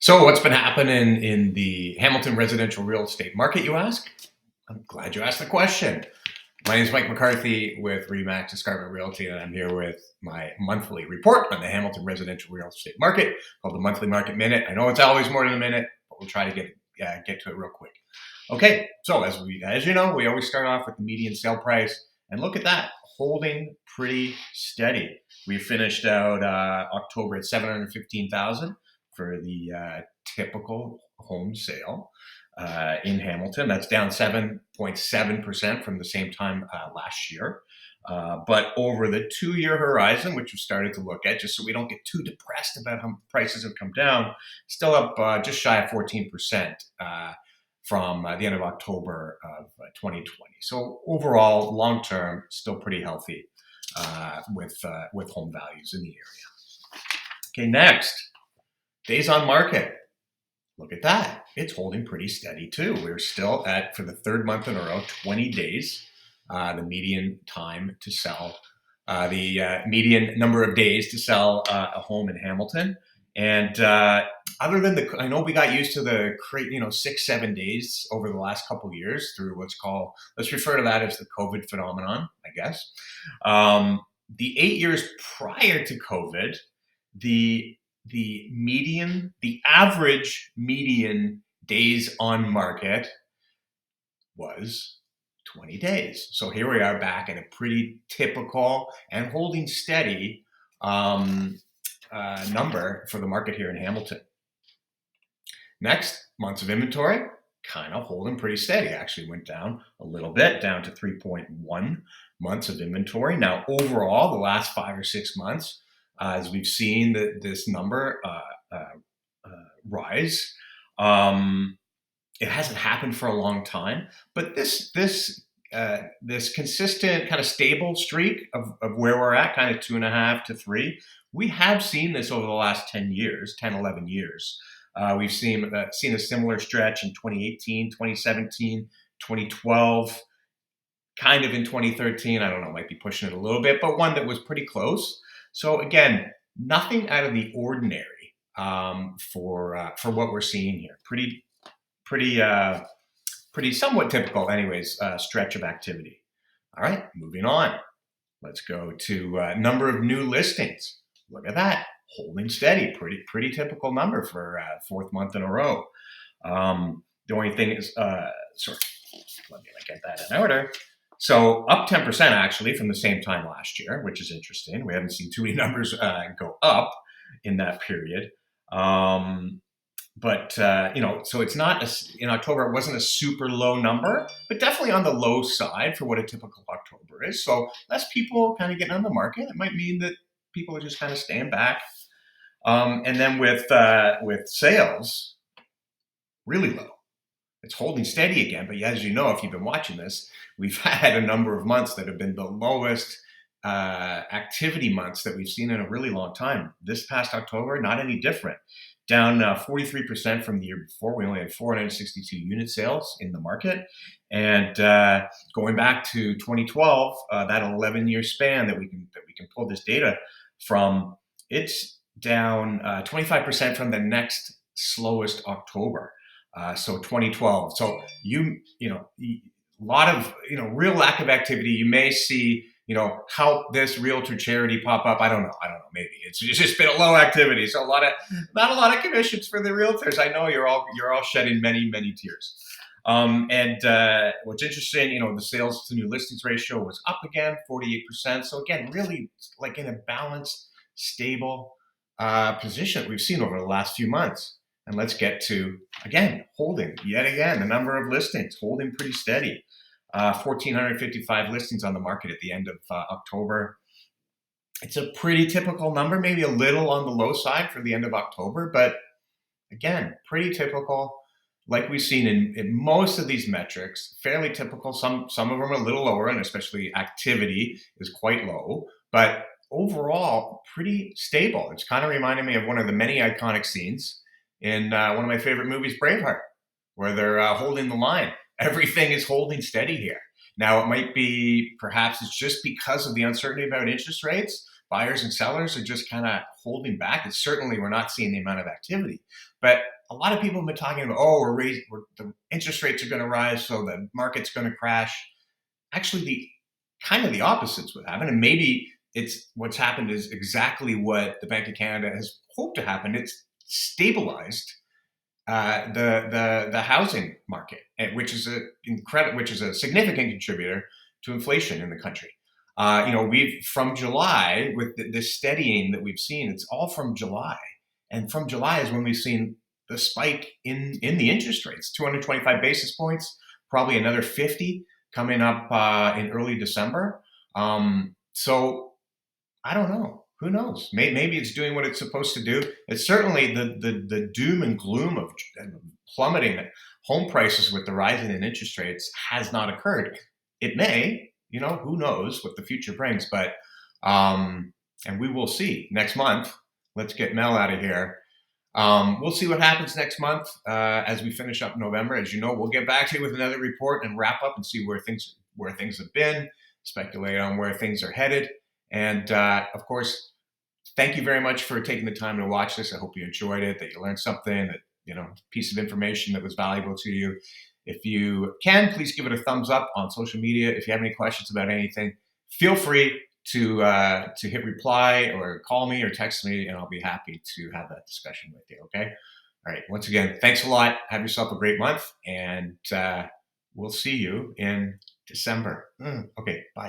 So, what's been happening in the Hamilton residential real estate market, you ask? I'm glad you asked the question. My name is Mike McCarthy with Remax Escarpment Realty, and I'm here with my monthly report on the Hamilton residential real estate market called the Monthly Market Minute. I know it's always more than a minute, but we'll try to get to it real quick. Okay, so as you know, we always start off with the median sale price, and look at that, holding pretty steady. We finished out October at 715,000 for the typical home sale in Hamilton. That's down 7.7% from the same time last year. But over the 2 year horizon, which we've started to look at, just so we don't get too depressed about how prices have come down, still up just shy of 14% from the end of October of 2020. So overall, long term, still pretty healthy with home values in the area. Okay, next, days on market. Look at that. It's holding pretty steady too. We're still at, for the third month in a row, 20 days, the median time to sell, the median number of days to sell a home in Hamilton. And other than I know we got used to the 6, 7 days over the last couple of years through what's called, let's refer to that as the COVID phenomenon, I guess. The 8 years prior to COVID, the average median days on market was 20 days. So here we are back at a pretty typical and holding steady number for the market here in Hamilton. Next, months of inventory, kind of holding pretty steady. Actually went down a little bit, down to 3.1 months of inventory. Now, overall, the last 5 or 6 months, as we've seen this number rise, it hasn't happened for a long time. But this consistent kind of stable streak of where we're at, kind of 2.5 to 3, we have seen this over the last 10 years, 10, 11 years. We've seen a similar stretch in 2018, 2017, 2012, kind of in 2013. I don't know, might be pushing it a little bit, but one that was pretty close. So again, nothing out of the ordinary for what we're seeing here. Pretty somewhat typical, anyways. Stretch of activity. All right, moving on. Let's go to number of new listings. Look at that, holding steady. Pretty typical number for fourth month in a row. The only thing is, sorry, let me get that in order. So up 10% actually from the same time last year, which is interesting. We haven't seen too many numbers go up in that period. But so it's not in October, it wasn't a super low number, but definitely on the low side for what a typical October is. So less people kind of getting on the market. It might mean that people are just kind of staying back. And then with sales, really low. It's holding steady again, but as you know, if you've been watching this, we've had a number of months that have been the lowest activity months that we've seen in a really long time. This past October, not any different. Down 43% from the year before. We only had 462 unit sales in the market. And going back to 2012, that 11-year span that we can pull this data from, it's down 25% from the next slowest October. So 2012. So a lot of real lack of activity. You may see help this realtor charity pop up. I don't know. Maybe it's just been a low activity. So not a lot of commissions for the realtors. I know you're all shedding many tears. And what's interesting, the sales to new listings ratio was up again, 48%. So again, really like in a balanced, stable position we've seen over the last few months. And let's get to, again, holding yet again, the number of listings holding pretty steady. 1,455 listings on the market at the end of October. It's a pretty typical number, maybe a little on the low side for the end of October, but again, pretty typical. Like we've seen in most of these metrics, fairly typical. Some of them are a little lower, and especially activity is quite low, but overall, pretty stable. It's kind of reminding me of one of the many iconic scenes in one of my favorite movies, Braveheart, where they're holding the line. Everything is holding steady here. Now, it might be, perhaps it's just because of the uncertainty about interest rates, buyers and sellers are just kind of holding back. And certainly we're not seeing the amount of activity. But a lot of people have been talking about, oh, the interest rates are going to rise, so the market's going to crash. Actually, the kind of the opposite's what happened, and maybe it's what's happened is exactly what the Bank of Canada has hoped to happen. It's stabilized the housing market, which is which is a significant contributor to inflation in the country. We've from July with this steadying that we've seen. It's all from July, and from July is when we've seen the spike in the interest rates, 225 basis points, probably another 50 coming up in early December. So I don't know. Who knows? Maybe it's doing what it's supposed to do. It's certainly the doom and gloom of plummeting home prices with the rising in interest rates has not occurred. It may, who knows what the future brings, but and we will see next month. Let's get Mel out of here. We'll see what happens next month as we finish up November. As you know, we'll get back to you with another report and wrap up and see where things have been, speculate on where things are headed. And of course, thank you very much for taking the time to watch this. I hope you enjoyed it, that you learned something, piece of information that was valuable to you. If you can, please give it a thumbs up on social media. If you have any questions about anything, feel free to hit reply or call me or text me, and I'll be happy to have that discussion with you. Okay. All right. Once again, thanks a lot. Have yourself a great month, and we'll see you in December. Okay. Bye.